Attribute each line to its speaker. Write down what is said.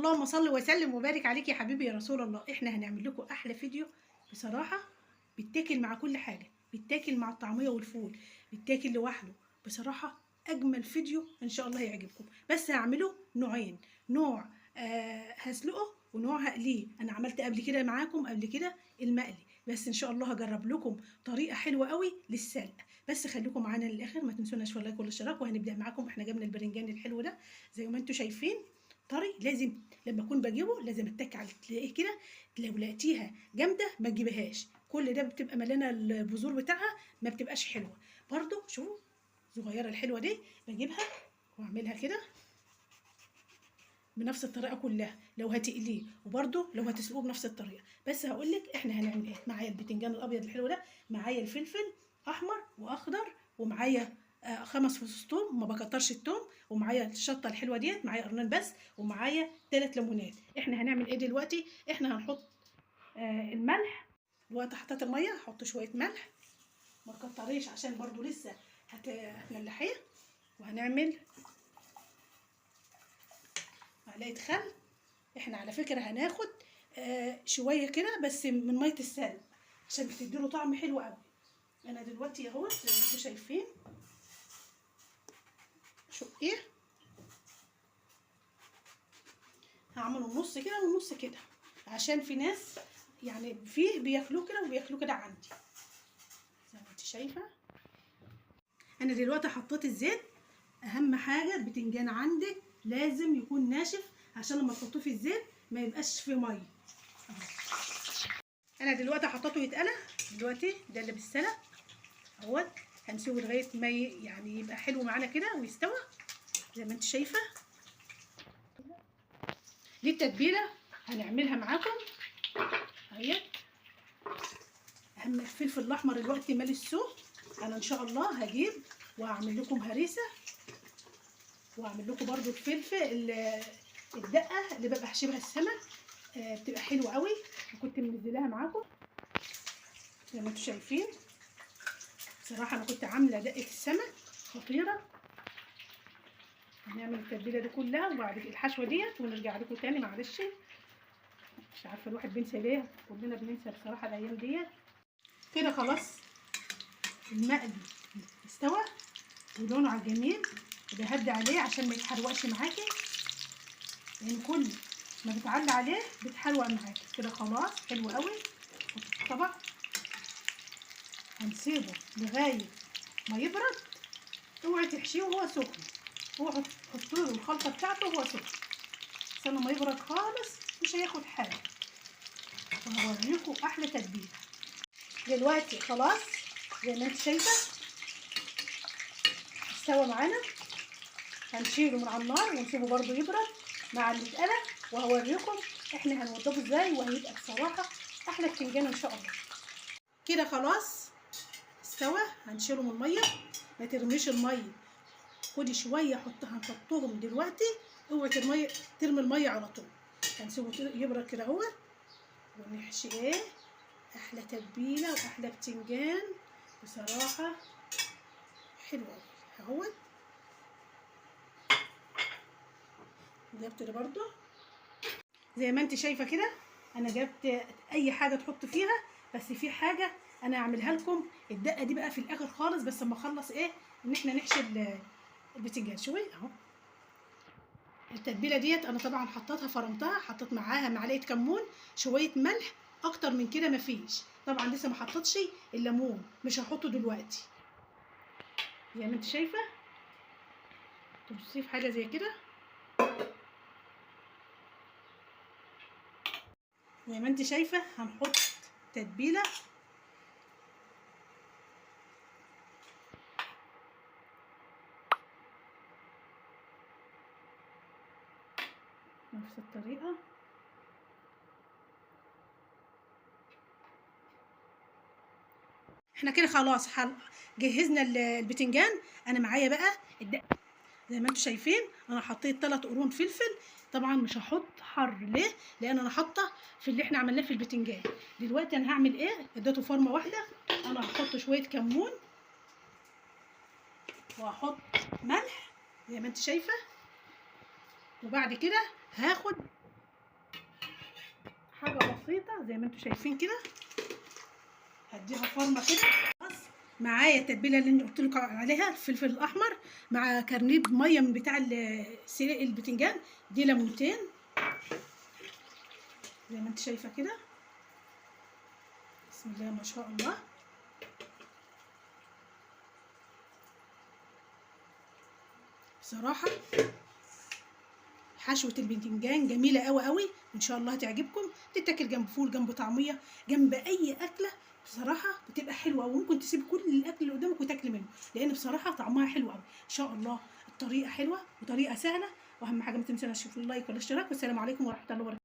Speaker 1: اللهم صل وسلم وبارك عليك يا حبيبي يا رسول الله. احنا هنعمل لكم احلى فيديو بصراحه، بيتاكل مع كل حاجه، بيتاكل مع الطعميه والفول، بيتاكل لوحده. بصراحه اجمل فيديو ان شاء الله هيعجبكم. بس هعمله نوعين، نوع هسلقه ونوع هقليه. انا عملت قبل كده معاكم قبل كده المقلي، بس ان شاء الله هجرب لكم طريقه حلوه قوي للسلق. بس خليكم معانا للاخر، ما تنسوناش في اللايك والاشتراك. وهنبدا معاكم. احنا جبنا البرنجان الحلو ده زي ما انتم شايفين طري. لازم لما اكون بجيبه لازم اتك على تلاقيه كده. لو لقيتيها جامده ما تجيبهاش، كل ده بتبقى مليانه البذور بتاعها، ما بتبقاش حلوه. برضو شوفوا الصغيره الحلوه دي بجيبها واعملها كده بنفس الطريقه كلها. لو هتقليه وبرده لو هتسلقوه بنفس الطريقه. بس هقول لك احنا هنعمل ايه. معايا البتنجان الابيض الحلو ده، معايا الفلفل احمر واخضر، ومعايا 5 فصوص توم، ما بكترش التوم، ومعايا الشطه الحلوه ديت، معايا قرنين بس، ومعايا 3 ليمونات. احنا هنعمل ايه دلوقتي؟ احنا هنحط الملح. دلوقتي حطيت الميه، هحط شويه ملح ما تكتريش عشان برده لسه هتملحيه. وهنعمل معلقه خل. احنا على فكره هناخد شويه كده بس من ميه السلق عشان بتديله طعم حلو قوي. انا دلوقتي اهوت زي ما انتم شايفين شو ايه، هعمل النص كده والنص كده عشان في ناس يعني فيه بياكلوه كده وبياكلوه كده عندي زي ما انت شايفه. انا دلوقتي حطيت الزيت. اهم حاجه البتنجان عندك لازم يكون ناشف عشان لما تحطوه في الزيت ما يبقاش فيه ميه. انا دلوقتي حطيته يتقلى. دلوقتي ده اللي بالسلق اهوت، هنسيبه لغايه ما يعني يبقى حلو معانا كده ويستوى زي ما انت شايفه. دي التتبيله هنعملها معاكم اهي. اهم الفلفل الاحمر دلوقتي مالي السوق. انا ان شاء الله هجيب وهعمل لكم هريسه، وهعمل لكم برده الفلفل الدقه اللي ببقى حشيبها السمك، بتبقى حلوه قوي وكنت منزلاها معاكم زي ما انتم شايفين. بصراحه انا كنت عامله دقه السمك خطيره. هنعمل التتبيله دي كلها وبعد الحشوه ديت ونرجع لكم تاني. معلش مش عارفه الواحد بينسى ليه، كلنا بننسى بصراحه الايام ديت. كده خلاص المقلي استوى ولونه على الجميل. وبهدي عليه عشان ما يتحرقش معاكي، لان كل ما بتعلي عليه بتحروق معاكي. كده خلاص حلو قوي. حط في الطبق، هنسيبه لغايه ما يبرد. اوعي تحشيه وهو سخن، اوعي تحطوا له الخلطه بتاعته وهو سخن عشان لما يبرد خالص مش هياخد حاجه. وهوريكم احلى تتبيله. دلوقتي خلاص زي ما انت شايفه استوى معانا. هنشيله من على النار ونسيبه برده يبرد مع اللي اتقلى، وهوريكم احنا هنوضبه ازاي وهيبقى بصراحه احلى بتنجان ان شاء الله. كده خلاص استوى. هنشيله من الميه، ما ترميش الميه، خدي شويه هنحطهم دلوقتي. اوعي ترمي الميه على طول. هنسيبه يبرد كده اهو ونحشي ايه احلى تتبيله واحلى بتنجان بصراحه حلوه قوي اهو. جبت ده برضو زي ما انت شايفه كده. انا جبت اي حاجه تحط فيها، بس في حاجه انا هعملها لكم. الدقه دي بقى في الاخر خالص بس اما اخلص ايه ان احنا نحشي البتنجان شويه اهو. التتبيله ديت انا طبعا حطيتها فرمتها، حطيت معاها معلقه كمون، شويه ملح، اكتر من كده مفيش. طبعا لسه ما حطيتش الليمون، مش هحطه دلوقتي زي ما انت شايفه. تبصي في حاجه زي كده زي ما انت شايفه. هنحط تتبيله نفس الطريقه. احنا كده خلاص جهزنا البتنجان. انا معايا بقى الدقه زي ما انتم شايفين. انا حطيت 3 قرون فلفل. طبعا مش هحط حر ليه؟ لان انا حاطه في اللي احنا عملناه في البتنجان. دلوقتي انا هعمل ايه؟ اديته فرمه واحده. انا هحط شويه كمون وهحط ملح زي ما انت شايفه. وبعد كده هاخد زي ما انتم شايفين كده. هديها فرمه كده. خلاص معايا التتبيله اللي انا قلت لكم عليها، الفلفل الاحمر مع كرنيب ميه من بتاع سلق البتنجان، دي ليمونتين زي ما انت شايفه كده. بسم الله ما شاء الله. بصراحه حشوه البتنجان جميله قوي قوي، وان شاء الله هتعجبكم. تتاكل جنب فول، جنب طعميه، جنب اي اكله. بصراحه بتبقى حلوه، وممكن تسيب كل الاكل اللي قدامك وتاكلي منه، لان بصراحه طعمها حلو قوي ان شاء الله. الطريقه حلوه وطريقه سهله، واهم حاجه ما تنسوش تشوفوا اللايك والاشتراك. والسلام عليكم ورحمه الله وبركاته.